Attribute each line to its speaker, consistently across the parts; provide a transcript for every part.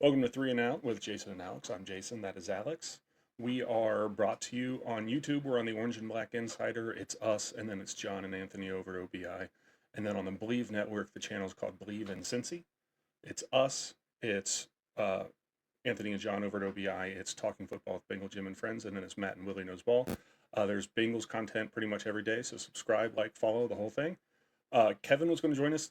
Speaker 1: Welcome to Three and Out with Jason and Alex. I'm Jason. That is Alex. We are brought to you on YouTube. We're on the Orange and Black Insider. It's us, and then it's John and Anthony over at OBI. And then on the Believe Network, the channel is called Believe in Cincy. It's us. It's Anthony and John over at OBI. It's Talking Football with Bengal Jim and Friends. And then it's Matt and Willie Knows Ball. There's Bengals content pretty much every day. So subscribe, like, follow, the whole thing. Kevin was going to join us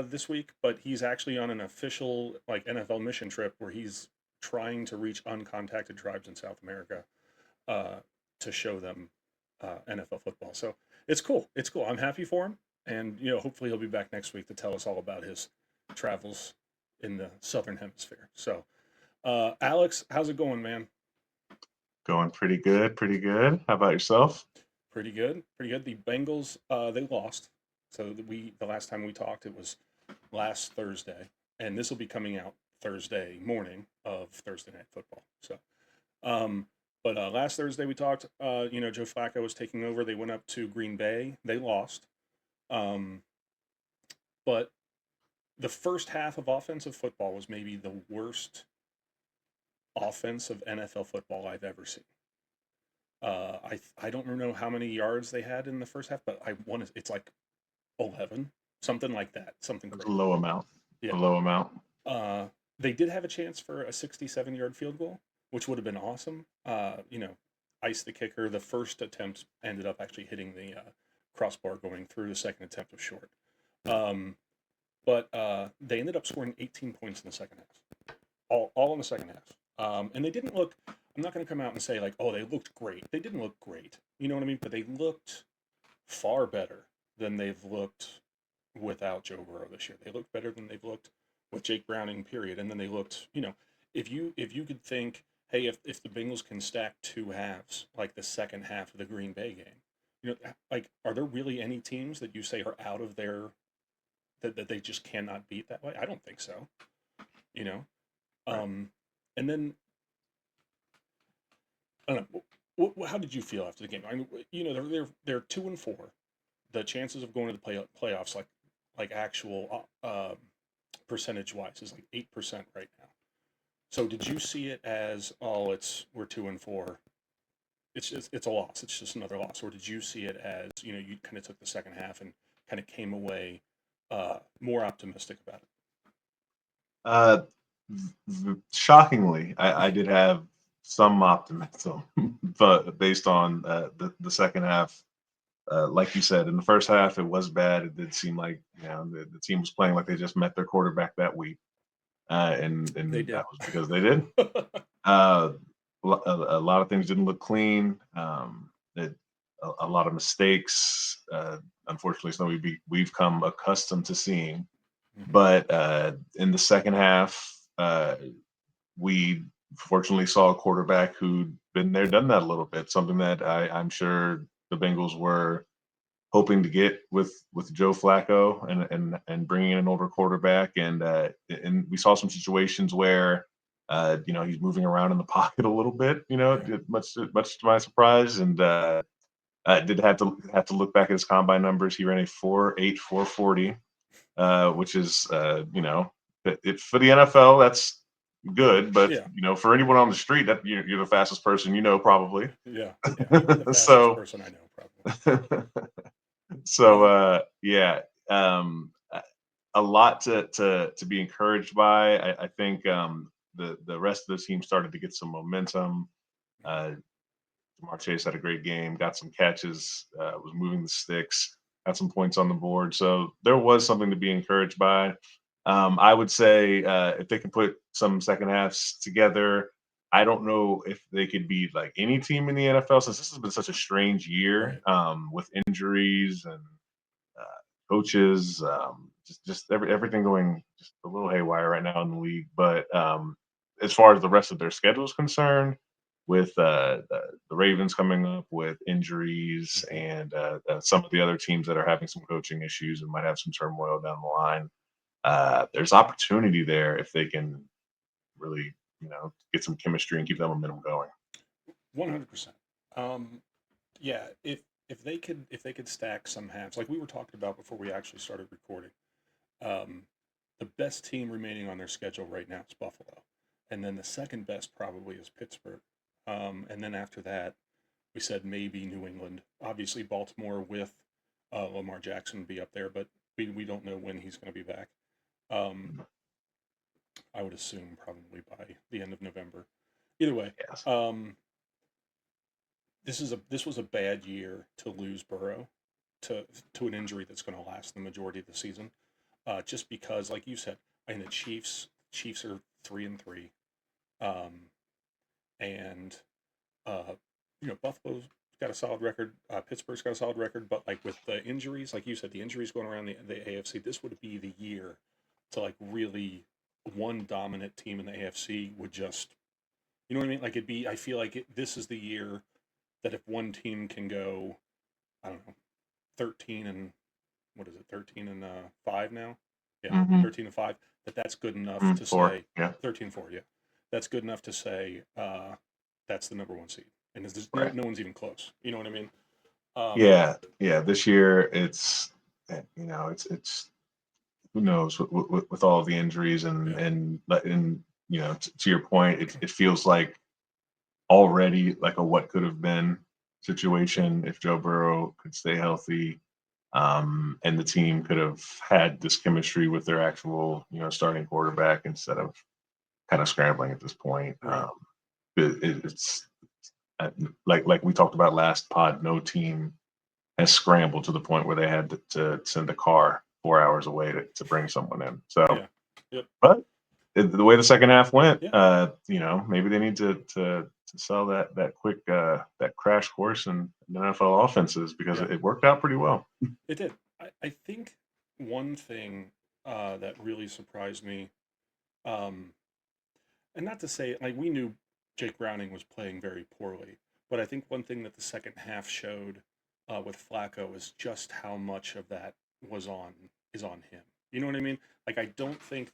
Speaker 1: this week, but he's actually on an official NFL mission trip where he's trying to reach uncontacted tribes in South America uh, to show them NFL football. So it's cool. It's cool. I'm happy for him, and hopefully he'll be back next week to tell us all about his travels in the Southern Hemisphere. So, Alex, how's it going, man?
Speaker 2: Going pretty good, pretty good. How about yourself?
Speaker 1: Pretty good. Pretty good. The Bengals, they lost. So the last time we talked, it was last Thursday, and this will be coming out Thursday morning of Thursday Night Football. So, but last Thursday we talked. Joe Flacco was taking over. They went up to Green Bay. They lost. Um, but the first half of offensive football was maybe the worst offense of NFL football I've ever seen. I don't know how many yards they had in the first half, but I want to. It's like 11, something like that, something
Speaker 2: It's a
Speaker 1: crazy.
Speaker 2: low amount. A
Speaker 1: Yeah.
Speaker 2: low amount.
Speaker 1: They did have a chance for a 67-yard field goal, which would have been awesome. Ice the kicker. The first attempt ended up actually hitting the crossbar going through. The second attempt was short. Um, but they ended up scoring 18 points in the second half, all in the second half. And they didn't look. I'm not going to come out and say like, oh, they looked great. They didn't look great. You know what I mean? But they looked far better than they've looked without Joe Burrow this year. They looked better than they've looked with Jake Browning, period. And then they looked, if you could think, hey, if the Bengals can stack two halves, like the second half of the Green Bay game, like are there really any teams that you say are out of their that they just cannot beat that way? I don't think so. You know,
Speaker 2: Right.
Speaker 1: um, and then I don't know. How did you feel after the game? I mean, they're 2-4. The chances of going to the playoffs, like actual percentage wise, is like 8% right now. So did you see it as, oh, we're 2-4? It's a loss. It's just another loss. Or did you see it as, you kind of took the second half and kind of came away more optimistic about it?
Speaker 2: Uh, Shockingly, I did have some optimism, but based on the second half, like you said, in the first half it was bad. It did seem like the team was playing like they just met their quarterback that week,
Speaker 1: They
Speaker 2: and
Speaker 1: did.
Speaker 2: that was because they did. Uh, a lot of things didn't look clean. A lot of mistakes. Unfortunately, something we've come accustomed to seeing.
Speaker 1: Mhm.
Speaker 2: But in the second half, we fortunately saw a quarterback who'd been there, done that a little bit. Something that I'm sure the Bengals were hoping to get with Joe Flacco and bringing in an older quarterback. And we saw some situations where he's moving around in the pocket a little bit.
Speaker 1: Yeah.
Speaker 2: Much to my surprise, and I did have to look back at his combine numbers. He ran a 4.8 4.40, which is for the NFL that's good, but
Speaker 1: Yeah.
Speaker 2: for anyone on the street, that you're the fastest person probably.
Speaker 1: Yeah. Yeah. You'd be the fastest
Speaker 2: so
Speaker 1: person I know, probably.
Speaker 2: so
Speaker 1: Uh,
Speaker 2: yeah, a lot to be encouraged by. I think the rest of the team started to get some momentum.
Speaker 1: mhm.
Speaker 2: Uh, Jamar Chase had a great game, got some catches, was moving the sticks, got some points on the board. So there was something to be encouraged by. I would say if they can put some second halves together, I don't know if they could be like any team in the NFL since this has been such a strange year
Speaker 1: Right.
Speaker 2: with injuries and uh, coaches, just everything going just a little haywire right now in the league. But as far as the rest of their schedule is concerned, with the Ravens coming up with injuries
Speaker 1: Mhm.
Speaker 2: and some of the other teams that are having some coaching issues and might have some turmoil down the line, there's opportunity there if they can really, get some chemistry and keep that momentum going.
Speaker 1: 100%. Um, yeah, if they could stack some halves, like we were talking about before we actually started recording, um, the best team remaining on their schedule right now is Buffalo. and then the second best probably is Pittsburgh. And then after that, we said maybe New England. Obviously, Baltimore with Lamar Jackson would be up there, but we don't know when he's going to be back. Um, I would assume probably by the end of November. Either way,
Speaker 2: Yes.
Speaker 1: this was a bad year to lose Burrow to an injury that's going to last the majority of the season. Just because, like you said, I mean the Chiefs are 3-3, um, and Buffalo's got a solid record. Pittsburgh's got a solid record, but like with the injuries, like you said, the injuries going around the AFC, this would be the year to like really one dominant team in the AFC would just, you know what I mean? Like it'd be, I feel like this is the year that if one team can go, I don't know, 13 and what is it, 13 and 5 now? Yeah,
Speaker 2: Mm-hmm.
Speaker 1: 13 and 5. That's good enough to
Speaker 2: Four.
Speaker 1: say
Speaker 2: Yeah.
Speaker 1: 13-4. Yeah, that's good enough to say that's the number one seed, and there's
Speaker 2: Right.
Speaker 1: no one's even close. You know what I mean?
Speaker 2: Yeah. This year, it's who knows with all of the injuries
Speaker 1: Yeah,
Speaker 2: and to your point, it feels like already like a what could have been
Speaker 1: yeah,
Speaker 2: situation if Joe Burrow could stay healthy, and the team could have had this chemistry with their actual starting quarterback instead of kind of scrambling at this point.
Speaker 1: right.
Speaker 2: It's like we talked about last pod. No team has scrambled to the point where they had to send a car 4 hours away to bring someone in. So,
Speaker 1: Yeah, yep,
Speaker 2: but the way the second half went,
Speaker 1: yeah,
Speaker 2: maybe they need to sell that quick that crash course in NFL offenses because
Speaker 1: yeah.
Speaker 2: it worked out pretty well.
Speaker 1: It did. I think one thing that really surprised me, um, and not to say like we knew Jake Browning was playing very poorly, but I think one thing that the second half showed with Flacco is just how much of that was on is on him. You know what I mean? Like I don't think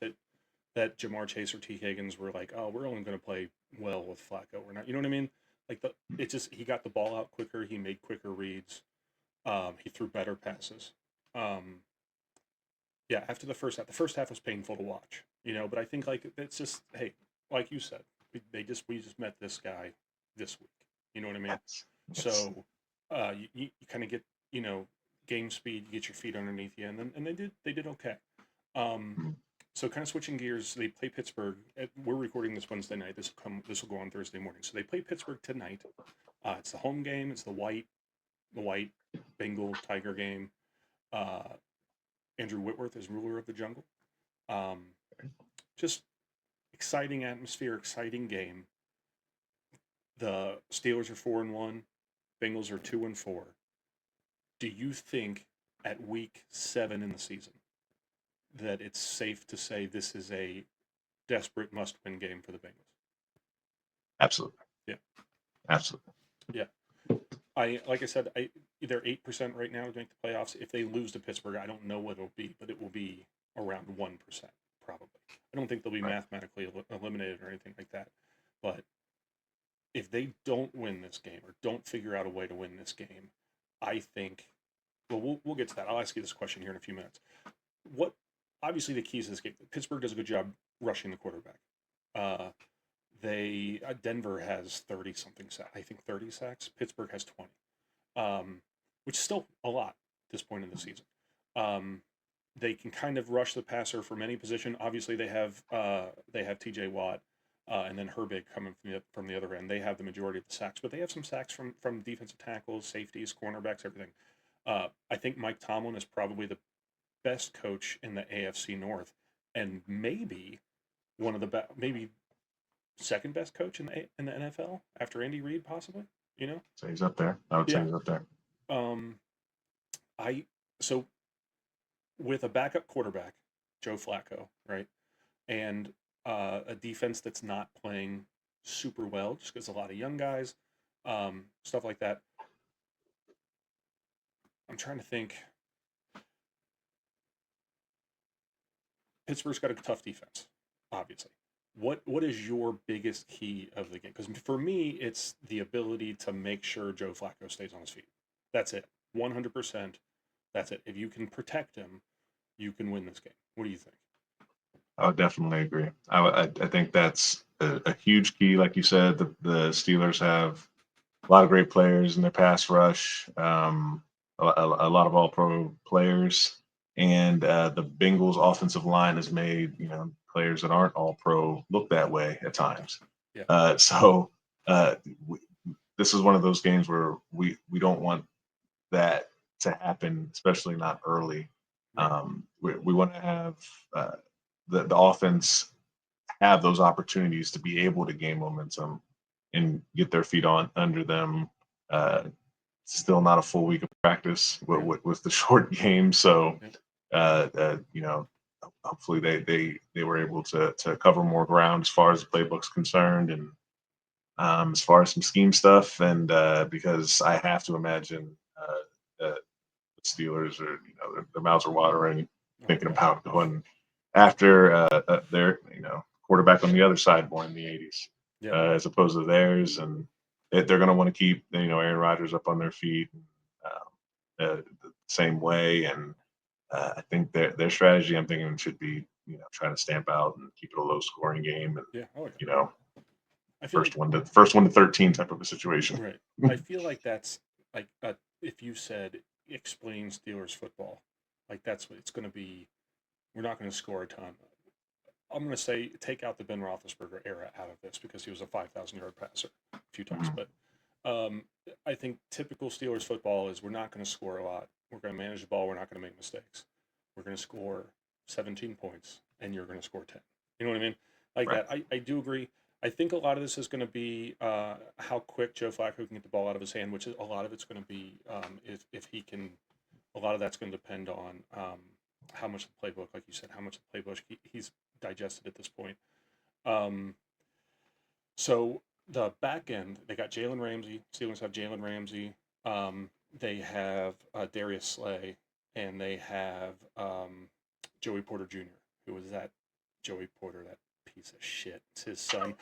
Speaker 1: that Jamar Chase or T Higgins were like, oh, we're only going to play well with Flacco. We're not. You know what I mean? Like it just he got the ball out quicker. He made quicker reads. He threw better passes. Um, yeah, after the first half was painful to watch. But I think like it's just hey, like you said, we just met this guy this week. You know what I mean?
Speaker 2: Yes. Yes.
Speaker 1: So you kind of get game speed, you get your feet underneath you, and they did okay. Um,
Speaker 2: Mhm.
Speaker 1: so kind of switching gears, they play Pittsburgh. We're recording this Wednesday night. This will go on Thursday morning. So they play Pittsburgh tonight. It's the home game. It's the white Bengal Tiger game. Uh, Andrew Whitworth is ruler of the jungle. Um, just exciting atmosphere, exciting game. The Steelers are 4-1. Bengals are 2-4. Do you think at week 7 in the season that it's safe to say this is a desperate must-win game for the Bengals?
Speaker 2: Absolutely.
Speaker 1: Yeah,
Speaker 2: Absolutely.
Speaker 1: yeah. Like I said, they're 8% right now to make the playoffs. If they lose to Pittsburgh, I don't know what it'll be, but it will be around 1% probably. I don't think they'll be
Speaker 2: Right.
Speaker 1: mathematically eliminated or anything like that. But if they don't win this game or don't figure out a way to win this game, I think. Well, we'll get to that. I'll ask you this question here in a few minutes. What obviously the keys to this game? Pittsburgh does a good job rushing the quarterback. Uh, Denver has 30 something sacks. I think 30 sacks. Pittsburgh has 20, which is still a lot at this point in the season. Um, they can kind of rush the passer from any position. Obviously, they have T.J. Watt and then Herbig coming from the other end. They have the majority of the sacks, but they have some sacks from defensive tackles, safeties, cornerbacks, everything. I think Mike Tomlin is probably the best coach in the AFC North, and maybe one of the maybe second best coach in the NFL after Andy Reid, possibly. You know?
Speaker 2: So he's up there. I would say
Speaker 1: Yeah.
Speaker 2: he's up there.
Speaker 1: Um, I so with a backup quarterback, Joe Flacco, right, and a defense that's not playing super well, just because a lot of young guys, stuff like that. I'm trying to think. Pittsburgh's got a tough defense, obviously. What is your biggest key of the game? Because for me, it's the ability to make sure Joe Flacco stays on his feet. That's it, 100%. That's it. If you can protect him, you can win this game. What do you think?
Speaker 2: I would definitely agree. I think that's a huge key. Like you said, the Steelers have a lot of great players in their pass rush, a lot of all pro players. And the Bengals offensive line has made, players that aren't all pro look that way at times.
Speaker 1: Yeah.
Speaker 2: So uh, we, this is one of those games where we don't want that to happen, especially not early.
Speaker 1: Right.
Speaker 2: We want to have uh, the offense have those opportunities to be able to gain momentum and get their feet on under them. Uh, Still not a full week of practice
Speaker 1: Right.
Speaker 2: with the short game, so
Speaker 1: Yeah.
Speaker 2: you know, hopefully they were able to cover more ground as far as the playbook's concerned, and as far as some scheme stuff, and because I have to imagine the Steelers are, their mouths are watering,
Speaker 1: Oh
Speaker 2: thinking
Speaker 1: yeah.
Speaker 2: about going after their, quarterback on the other side born in the '80s,
Speaker 1: Yep.
Speaker 2: as opposed to theirs, and they're going to want to keep, Aaron Rodgers up on their feet, the same way, and I think their strategy, I'm thinking, should be, trying to stamp out and keep it a low scoring game, and
Speaker 1: Yeah. Oh yeah.
Speaker 2: you know,
Speaker 1: I feel like
Speaker 2: first one to 13 type of a situation.
Speaker 1: right. I feel like that's like if you said explain Steelers football, like that's what it's going to be. We're not going to score a ton. I'm going to say take out the Ben Roethlisberger era out of this because he was a 5,000-yard passer a few times.
Speaker 2: Mhm.
Speaker 1: But um, I think typical Steelers football is we're not going to score a lot. We're going to manage the ball. We're not going to make mistakes. We're going to score 17 points, and you're going to score 10. You know what I mean? Like
Speaker 2: Right.
Speaker 1: that. I do agree. I think a lot of this is going to be how quick Joe Flacco can get the ball out of his hand, which is a lot of it's going to be if he can. A lot of that's going to depend on how much the playbook, like you said, how much the playbook he's digested at this point. Um, so the back end, they got Jalen Ramsey. Steelers have Jalen Ramsey. They have Darius Slay, and they have Joey Porter Jr., who was that Joey Porter, that piece of shit. It's his son.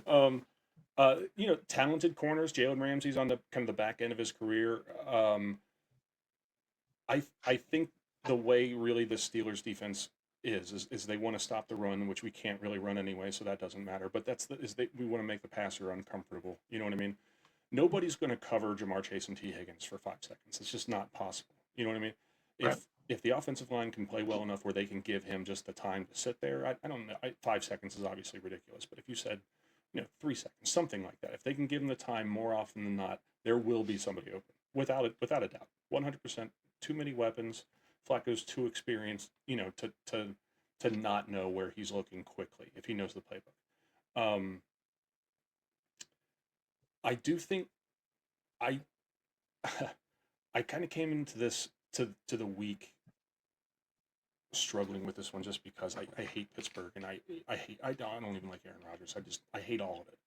Speaker 1: um, talented corners. Jalen Ramsey's on the kind of the back end of his career. I think the way really the Steelers defense is they want to stop the run, which we can't really run anyway, so that doesn't matter. But we want to make the passer uncomfortable. You know what I mean? Nobody's going to cover Jamar Chase and T Higgins for 5 seconds. It's just not possible. You know what I mean?
Speaker 2: Right.
Speaker 1: If the offensive line can play well enough where they can give him just the time to sit there, I don't know. 5 seconds is obviously ridiculous, but if you said 3 seconds, something like that, if they can give him the time more often than not, there will be somebody open without a doubt, 100%. Too many weapons. Flacco's too experienced, to not know where he's looking quickly if he knows the playbook. I do think I I kind of came into this to the week struggling with this one just because I hate Pittsburgh and I don't even like Aaron Rodgers. I hate all of it.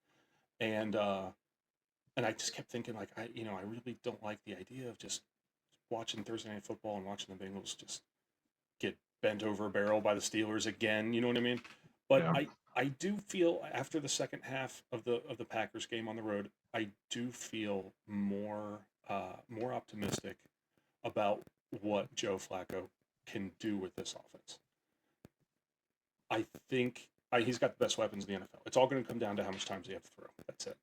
Speaker 1: And I just kept thinking like I really don't like the idea of just watching Thursday Night Football and watching the Bengals just get bent over a barrel by the Steelers again. You know what I mean? But
Speaker 2: Yeah.
Speaker 1: I do feel after the second half of the Packers game on the road, I do feel more optimistic about what Joe Flacco can do with this offense. I think he's got the best weapons in the NFL. It's all going to come down to how much times he have to throw. That's it.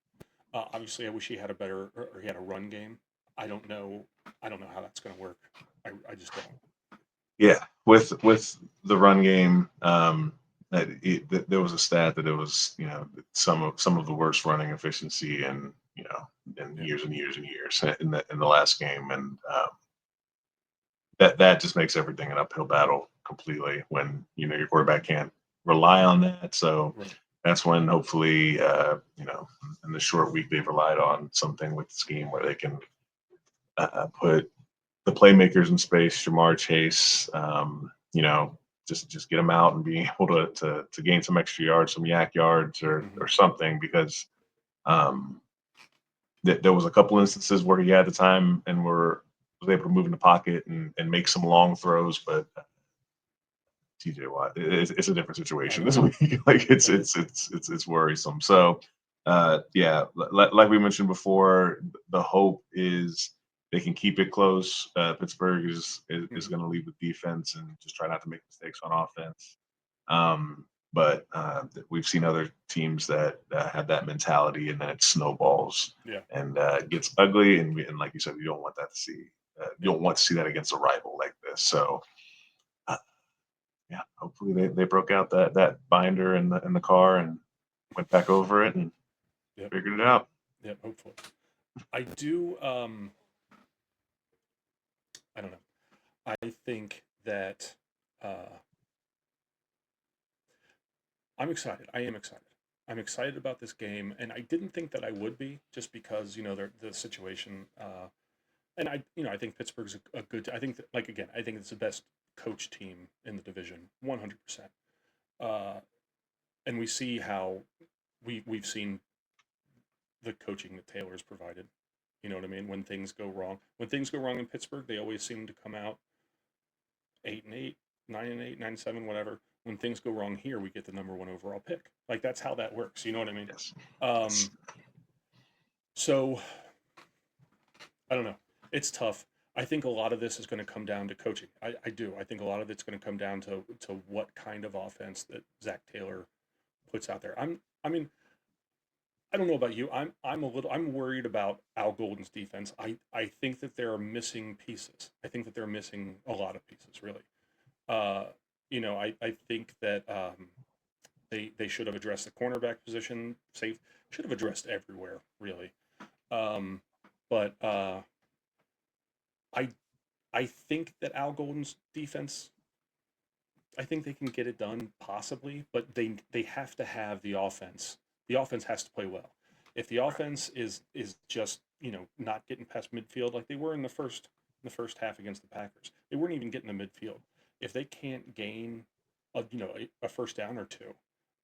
Speaker 1: Obviously, I wish he had a better or he had a run game. I don't know. I don't know how that's going to work. I just don't.
Speaker 2: Yeah, with the run game, there was a stat that it was, some of the worst running efficiency in, in
Speaker 1: Yeah.
Speaker 2: years and years and years in the last game, and that just makes everything an uphill battle completely when your quarterback can't rely on that. So
Speaker 1: Right.
Speaker 2: that's when hopefully, in the short week they've relied on something with the scheme where they can put the playmakers in space, Jamar Chase, just get them out and be able to gain some extra yards, some yak yards,
Speaker 1: Mm-hmm.
Speaker 2: or something, because um, there was a couple instances where he had the time and was able to move in the pocket and make some long throws, but TJ Watt, it's a different
Speaker 1: I
Speaker 2: situation
Speaker 1: know.
Speaker 2: this week. Like it's
Speaker 1: It is.
Speaker 2: it's it's it's it's worrisome. So yeah, like we mentioned before, the hope is they can keep it close. Pittsburgh is
Speaker 1: Mm-hmm.
Speaker 2: going to lead with defense and just try not to make mistakes on offense. But we've seen other teams that have that mentality, and then it snowballs
Speaker 1: Yeah.
Speaker 2: and gets ugly. And like you said, you don't want that to see. You
Speaker 1: Yeah.
Speaker 2: don't want to see that against a rival like this. So uh, yeah, hopefully they broke out that binder in the car and went back over it and
Speaker 1: Yep.
Speaker 2: figured it out.
Speaker 1: Yep. Hopefully. I do. I don't know. I think that uh, I'm excited. I am excited. I'm excited about this game, and I didn't think that I would be, just because the situation. And I think Pittsburgh's a good. I think that, like, again, I think it's the best coach team in the division, 100%. Uh, and we see how we've seen the coaching that Taylor's provided. You know what I mean? When things go wrong in Pittsburgh, they always seem to come out 8-8, 9-8, 9-7, whatever. When things go wrong here, we get the number one overall pick. Like, that's how that works. You know what I mean?
Speaker 2: Yes.
Speaker 1: Um, so I don't know. It's tough. I think a lot of this is going to come down to coaching. I do. I think a lot of it's going to come down to what kind of offense that Zach Taylor puts out there. I mean, I don't know about you. I'm worried about Al Golden's defense. I think that there are missing pieces. I think that they're missing a lot of pieces, really. Uh, I think that they should have addressed the cornerback position. Safe should have addressed everywhere, really. Um, but I I think that Al Golden's defense. I think they can get it done possibly, but they have to have the offense. The offense has to play well. If the offense is just not getting past midfield like they were in the first half against the Packers, they weren't even getting to midfield. If they can't gain a first down or two,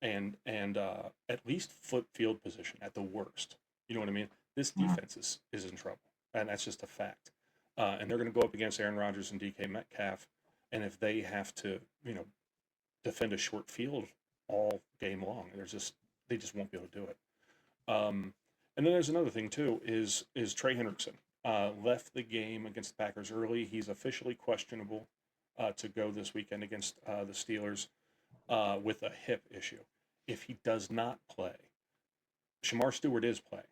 Speaker 1: and at least flip field position at the worst, you know what I mean? This
Speaker 2: Mhm.
Speaker 1: defense is in trouble, and that's just a fact. And they're going to go up against Aaron Rodgers and DK Metcalf, and if they have to, defend a short field all game long, they just won't be able to do it. And then there's another thing too is Trey Hendrickson left the game against the Packers early. He's officially questionable to go this weekend against the Steelers with a hip issue. If he does not play, Shamar Stewart is playing.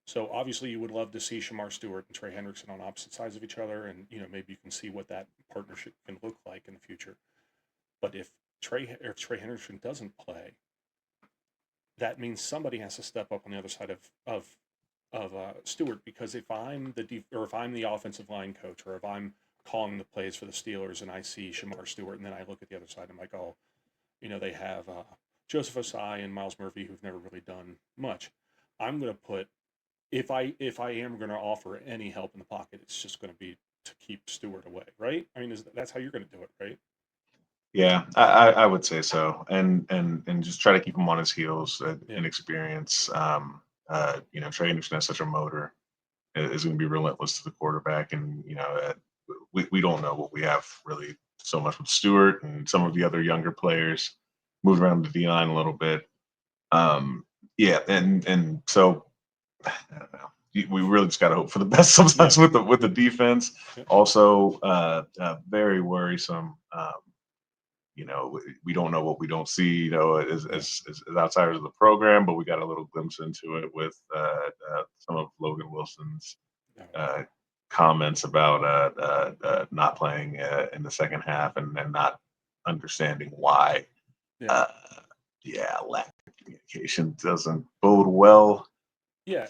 Speaker 1: So obviously, you would love to see Shamar Stewart and Trey Hendrickson on opposite sides of each other, and maybe you can see what that partnership can look like in the future. But if Trey Hendrickson doesn't play, that means somebody has to step up on the other side of Stewart, because if I'm the offensive line coach, or if I'm calling the plays for the Steelers and I see Shamar Stewart, and then I look at the other side, I'm like, oh, they have Joseph Osai and Miles Murphy, who've never really done much. I'm going to put if I am going to offer any help in the pocket, it's just going to be to keep Stewart away, right? I mean, that's how you're going to do it, right?
Speaker 2: Yeah, I would say so, and just try to keep him on his heels.
Speaker 1: Yeah,
Speaker 2: Inexperience. Trey Anderson has such a motor. Is going to be relentless to the quarterback, and we don't know what we have really so much with Stewart and some of the other younger players moved around the D line a little bit. Yeah, and so I don't know. We really just got to hope for the best
Speaker 1: yeah,
Speaker 2: sometimes with the defense.
Speaker 1: yeah,
Speaker 2: Also, very worrisome. We don't know what we don't see,
Speaker 1: yeah.
Speaker 2: as outsiders of the program, but we got a little glimpse into it with some of Logan Wilson's
Speaker 1: Oh, yeah,
Speaker 2: uh, comments about not playing in the second half and not understanding why.
Speaker 1: yeah,
Speaker 2: Uh, yeah, lack of communication doesn't bode well
Speaker 1: yeah,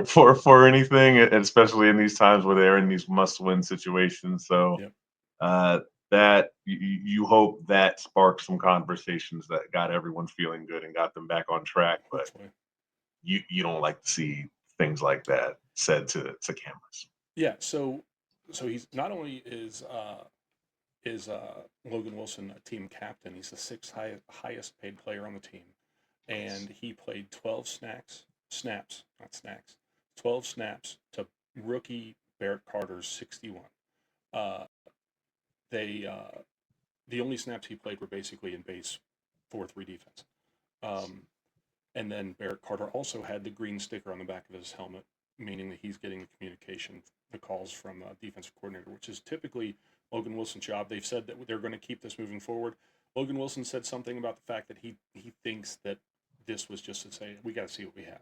Speaker 2: for anything, especially in these times where they're in these must-win situations. So
Speaker 1: yeah.
Speaker 2: uh, that you hope that sparked some conversations that got everyone feeling good and got them back on track. But
Speaker 1: Hopefully,
Speaker 2: you don't like to see things like that said to cameras.
Speaker 1: yeah. So he's not only is Logan Wilson a team captain, he's the highest paid player on the team, and he played 12 not snacks, 12 snaps to rookie Barrett Carter's 61. Uh, they The only snaps he played were basically in base 4-3 defense. Um, and then Barrett Carter also had the green sticker on the back of his helmet, meaning that he's getting the communication, the calls from defensive coordinator, which is typically Logan Wilson's job. They've said that they're going to keep this moving forward. Logan Wilson said something about the fact that he thinks that this was just to say we got to see what we have,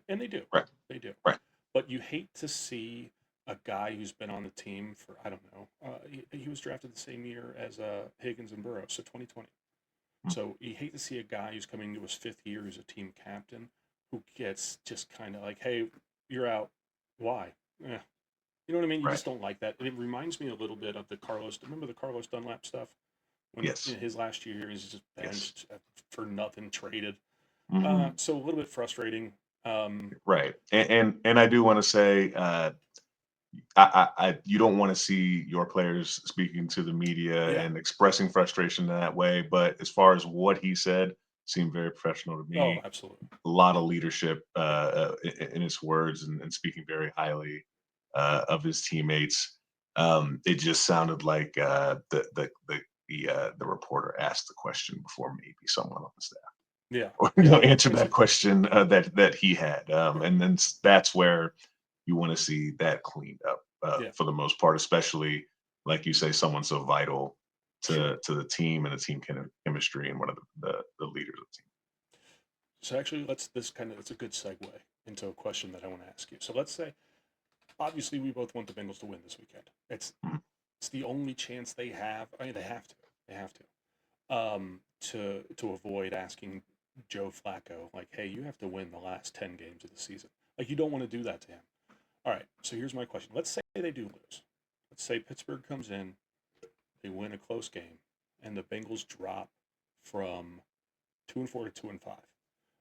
Speaker 1: and they do,
Speaker 2: Right.
Speaker 1: they do.
Speaker 2: Right.
Speaker 1: But you hate to see a guy who's been on the team for I don't know. He was drafted the same year as Higgins and Burrow, so 2020.
Speaker 2: Mm.
Speaker 1: So you hate to see a guy who's coming into his fifth year who's a team captain who gets just kind of like, hey, you're out. Why? Eh. You know what I mean? You
Speaker 2: Right.
Speaker 1: just don't like that. And it reminds me a little bit of the Carlos. Remember the Carlos Dunlap stuff? When
Speaker 2: Yes.
Speaker 1: in his last year, he's just
Speaker 2: Yes.
Speaker 1: benched for nothing, traded.
Speaker 2: Hmm.
Speaker 1: So a little bit frustrating.
Speaker 2: Right. And I do want to say, you don't want to see your players speaking to the media
Speaker 1: Yeah.
Speaker 2: and expressing frustration in that way. But as far as what he said, seemed very professional to
Speaker 1: Oh,
Speaker 2: me.
Speaker 1: absolutely.
Speaker 2: A lot
Speaker 1: Yeah.
Speaker 2: of leadership in his words, and speaking very highly of his teammates. It just sounded like the reporter asked the question before maybe someone on the staff
Speaker 1: Yeah.
Speaker 2: or
Speaker 1: Yeah.
Speaker 2: answered that
Speaker 1: Basically.
Speaker 2: question that he had,
Speaker 1: Right.
Speaker 2: and then that's where you want to see that cleaned up
Speaker 1: Yeah.
Speaker 2: for the most part, especially like you say, someone so vital
Speaker 1: Sure.
Speaker 2: to the team and the team chemistry and one of the leaders of the team.
Speaker 1: So actually, it's a good segue into a question that I want to ask you. So let's say, obviously, we both want the Bengals to win this weekend.
Speaker 2: Mhm.
Speaker 1: It's the only chance they have. I mean, they have to. They have to avoid asking Joe Flacco like, "Hey, you have to win the last 10 games of the season." Like, you don't want to do that to him. All right. So here's my question. Let's say they do lose. Let's say Pittsburgh comes in, they win a close game, and the Bengals drop from 2-4 to 2-5.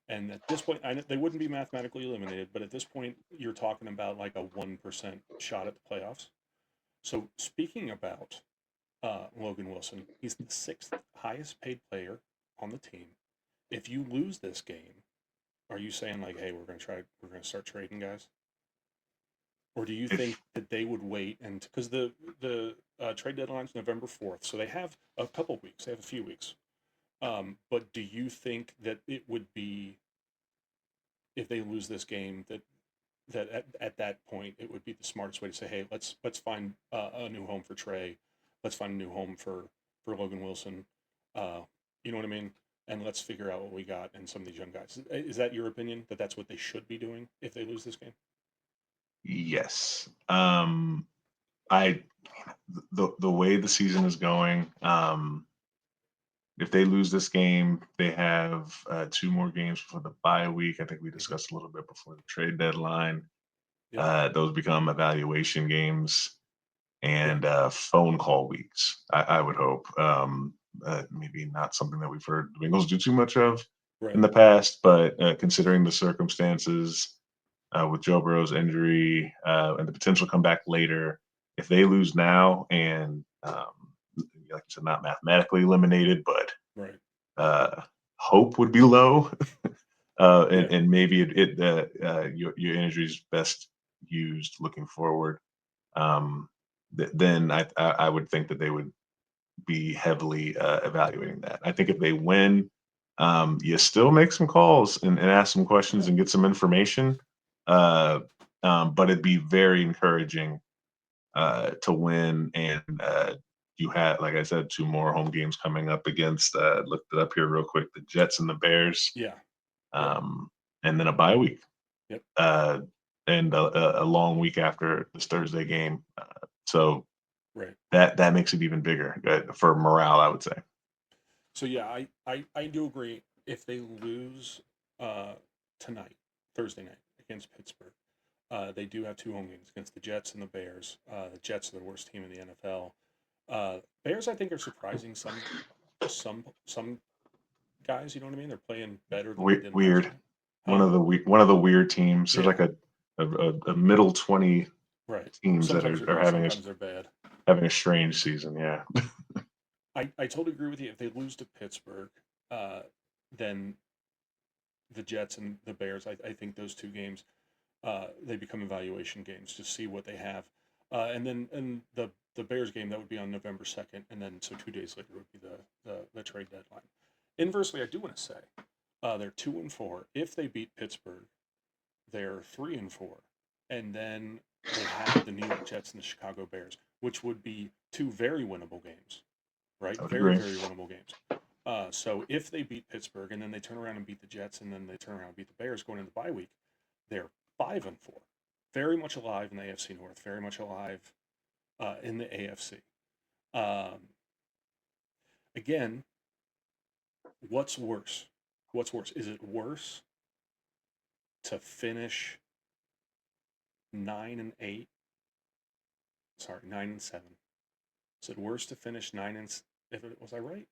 Speaker 1: And at this point, they wouldn't be mathematically eliminated, but at this point, you're talking about like a 1% shot at the playoffs. So speaking about Logan Wilson, he's the sixth highest paid player on the team. If you lose this game, are you saying like, hey, we're going to start trading guys? Or do you think
Speaker 2: If
Speaker 1: that they would wait and because the trade deadline's November 4th, so they have a couple weeks, they have a few weeks. But do you think that it would be if they lose this game that at that point it would be the smartest way to say, hey, let's find a new home for Trey, let's find a new home for Logan Wilson, uh, you know what I mean, and let's figure out what we got in some of these young guys. Is that your opinion that that's what they should be doing if they lose this game?
Speaker 2: yes, I the way the season is going, if they lose this game, they have two more games for the bye week. I think we
Speaker 1: Hmm.
Speaker 2: discussed a little bit before the trade deadline.
Speaker 1: Yep.
Speaker 2: Those become evaluation games
Speaker 1: Yeah.
Speaker 2: and phone call weeks. I would hope. Maybe not something that we've heard the Bengals do too much of in
Speaker 1: Right.
Speaker 2: the past, but considering the circumstances with Joe Burrow's injury and the potential comeback later, if they lose now and like I said, not mathematically eliminated, but
Speaker 1: Right.
Speaker 2: uh, hope would be low,
Speaker 1: Yeah.
Speaker 2: and maybe your energy is best used looking forward. Um, then I would think that they would be heavily evaluating that. I think if they win, you still make some calls and ask some questions
Speaker 1: Yeah.
Speaker 2: and get some information. Uh, but it'd be very encouraging to win. And you had, like I said, two more home games coming up against, looked it up here real quick, the Jets and the Bears,
Speaker 1: Yeah. Yep.
Speaker 2: um, and then a bye week.
Speaker 1: Yep.
Speaker 2: Uh, and a long week after this Thursday game. So
Speaker 1: Right.
Speaker 2: that makes it even bigger for morale, I would say.
Speaker 1: So yeah, I do agree. If they lose uh, tonight, Thursday night against Pittsburgh, they do have two home games against the Jets and the Bears. The Jets are the worst team in the NFL. Bears, I think, are surprising some guys. You know what I mean? They're playing better than they did last
Speaker 2: Weird.
Speaker 1: year. Huh?
Speaker 2: One of the weird teams. There's like
Speaker 1: Yeah.
Speaker 2: a middle 20
Speaker 1: Right.
Speaker 2: teams that
Speaker 1: Sometimes they're
Speaker 2: are
Speaker 1: good. Sometimes they're bad.
Speaker 2: having a strange season. Yeah.
Speaker 1: I totally agree with you. If they lose to Pittsburgh, uh, then the Jets and the Bears, I think those two games they become evaluation games to see what they have. And then the Bears game that would be on November 2nd, and then so 2 days later would be the trade deadline. Inversely, I do want to say they're 2-4. If they beat Pittsburgh, they're 3-4, and then they have the New York Jets and the Chicago Bears, which would be two very winnable games. right?
Speaker 2: I would
Speaker 1: Very,
Speaker 2: agree.
Speaker 1: very winnable games. So if they beat Pittsburgh and then they turn around and beat the Jets and then they turn around and beat the Bears going into the bye week, they're 5-4, very much alive in the AFC North, very much alive in the AFC. Um, Again, what's worse? What's worse? Is it worse to finish 9-8? Sorry, 9-7. Is it worse to finish if it was I right?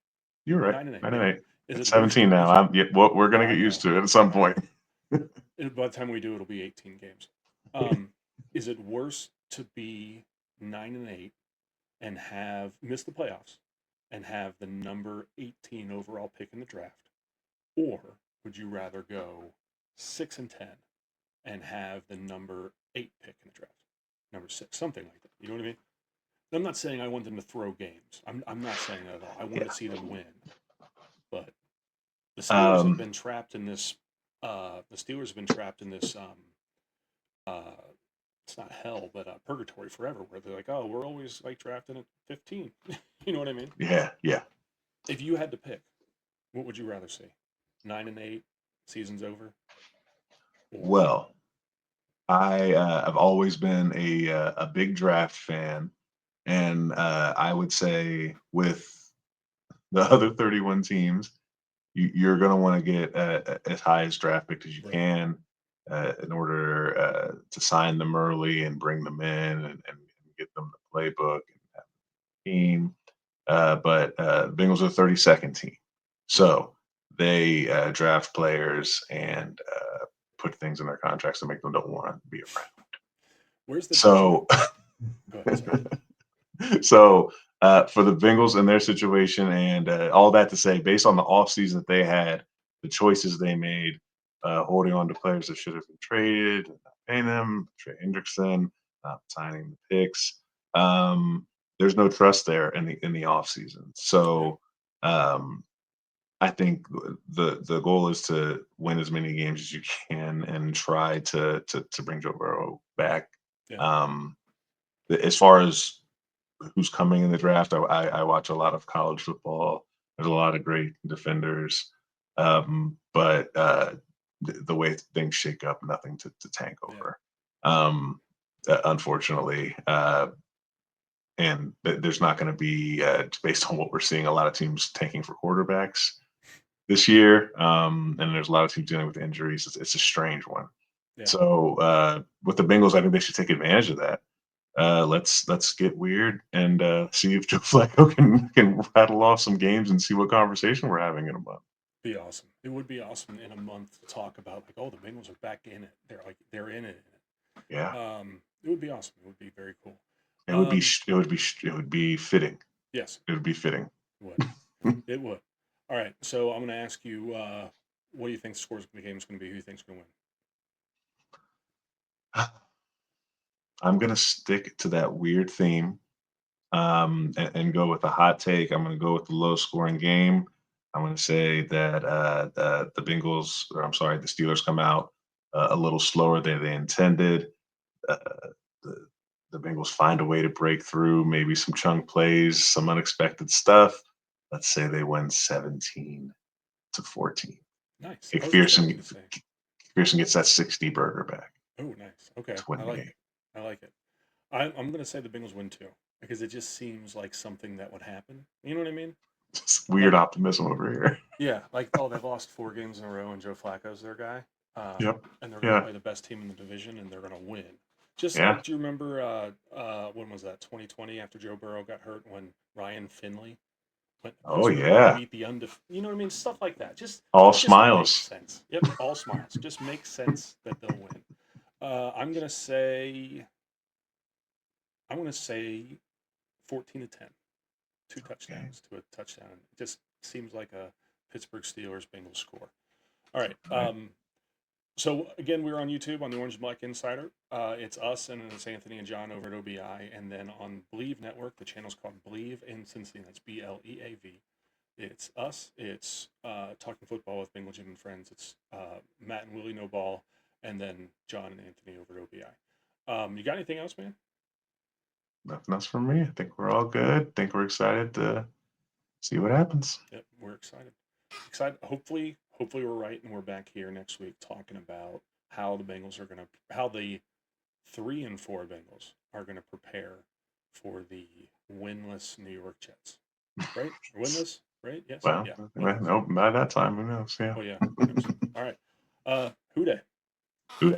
Speaker 2: You're right.
Speaker 1: 9-8.
Speaker 2: 9 and
Speaker 1: Yeah.
Speaker 2: 8.
Speaker 1: Is
Speaker 2: It's
Speaker 1: it worse
Speaker 2: 17
Speaker 1: to
Speaker 2: now.
Speaker 1: is
Speaker 2: Well, we're gonna
Speaker 1: I
Speaker 2: get used
Speaker 1: know.
Speaker 2: to it at some
Speaker 1: I
Speaker 2: point.
Speaker 1: know. By the time we do, it'll be 18 games. Is it worse to be 9-8 and have missed the playoffs and have the number 18 overall pick in the draft, or would you rather go 6-10 and have the number 8 pick in the draft, number 6, something like that? You know what I mean? I'm not saying I want them to throw games. I'm not saying that at all. I want
Speaker 2: Yeah.
Speaker 1: to see them win, but the Steelers have
Speaker 2: Um,
Speaker 1: been trapped in this. The Steelers have been trapped in this. Uh, it's not hell, but purgatory forever, where they're like, oh, we're always like drafting at 15. You know what I mean?
Speaker 2: yeah, yeah.
Speaker 1: If you had to pick, what would you rather see? 9-8, season's over, or
Speaker 2: Well, I've always been a big draft fan, and I would say with the other 31 teams, you're going to want to get as high as draft pick as you
Speaker 1: right?
Speaker 2: can in order to sign them early and bring them in and get them the playbook and have a team. But the Bengals are the 32nd team,
Speaker 1: Mm-hmm.
Speaker 2: so they draft players and put things in their contracts to make them don't want to be around.
Speaker 1: Where's the detriment?
Speaker 2: So,
Speaker 1: Go ahead. Sorry.
Speaker 2: so for the Bengals and their situation and all that to say, based on the offseason that they had, the choices they made, holding on to players that should have been traded, not paying them, Trey Hendrickson, not signing the picks. There's no trust there in the offseason.
Speaker 1: Yeah.
Speaker 2: So um, I think the goal is to win as many games as you can and try to bring Joe Burrow back.
Speaker 1: Yeah.
Speaker 2: Um, as far as who's coming in the draft. I watch a lot of college football. There's a lot of great defenders, but the way things shake up, nothing to tank
Speaker 1: Yeah.
Speaker 2: over, unfortunately. And there's not going to be, based on what we're seeing, a lot of teams tanking for quarterbacks this year, and there's a lot of teams dealing with injuries. It's a strange one.
Speaker 1: Yeah.
Speaker 2: So with the Bengals, I think they should take advantage of that. Let's get weird and see if Joe Flacco can rattle off some games and see what conversation we're having in a month.
Speaker 1: Be awesome. It would be awesome in a month to talk about like, oh, the Bengals are back in it. They're in it.
Speaker 2: Yeah,
Speaker 1: It would be awesome. It would be very cool.
Speaker 2: it would be
Speaker 1: Um,
Speaker 2: it would be fitting.
Speaker 1: yes,
Speaker 2: It would be fitting.
Speaker 1: it would. It would. All right. So I'm going to ask you, what do you think the scores of the game is going to be? Who do you think's going to win?
Speaker 2: I'm gonna stick to that weird theme and go with a hot take. I'm gonna go with the low scoring game. I'm gonna say that the Bengals, or I'm sorry, the Steelers come out a little slower than they intended. Uh, the the Bengals find a way to break through, maybe some chunk plays, some unexpected stuff. Let's say they win 17-14.
Speaker 1: Nice. I was expecting
Speaker 2: McPherson
Speaker 1: to say.
Speaker 2: McPherson gets that 60 burger back
Speaker 1: Oh, nice. Okay.
Speaker 2: to win
Speaker 1: I
Speaker 2: the
Speaker 1: like
Speaker 2: game.
Speaker 1: it. I like it. I'm going to say the Bengals win too because it just seems like something that would happen. You know what I mean?
Speaker 2: Just weird
Speaker 1: Like,
Speaker 2: optimism over here.
Speaker 1: yeah, like, oh, they've lost 4 games in a row and Joe Flacco's their guy.
Speaker 2: Yep.
Speaker 1: And they're going to
Speaker 2: Yeah.
Speaker 1: play the best team in the division and they're going to win. Just
Speaker 2: Yeah.
Speaker 1: like, do you remember when was that? 2020 after Joe Burrow got hurt when Ryan Finley
Speaker 2: Oh
Speaker 1: was hurt and
Speaker 2: yeah.
Speaker 1: beat the you know what I mean? Stuff like that.
Speaker 2: All
Speaker 1: It just makes
Speaker 2: smiles.
Speaker 1: sense. Yep, all smiles. Just makes sense that they'll win. I'm gonna say 14-10, two
Speaker 2: Okay.
Speaker 1: touchdowns to a touchdown. It just seems like a Pittsburgh Steelers Bengals score. All right.
Speaker 2: All right.
Speaker 1: So again, we're on YouTube on the Orange and Black Insider. It's us and it's Anthony and John over at OBI, and then on Believe Network, the channel's called Believe in Cincinnati. That's BLEAV. It's us. It's talking football with Bengal Jim and friends. It's Matt and Willie No Ball, and then John and Anthony over at OBI. You got anything else, man?
Speaker 2: Nothing else from me. I think we're all good. I think we're excited to See what happens.
Speaker 1: Yep, we're excited. Excited. Hopefully we're right and we're back here next week talking about how the 3-4 Bengals are gonna prepare for the winless New York Jets. Right? Winless? Right? Yes.
Speaker 2: Well,
Speaker 1: Yeah.
Speaker 2: no, by that time, who knows? Yeah.
Speaker 1: Oh yeah. Who knows? All right. Who Dey?
Speaker 2: Who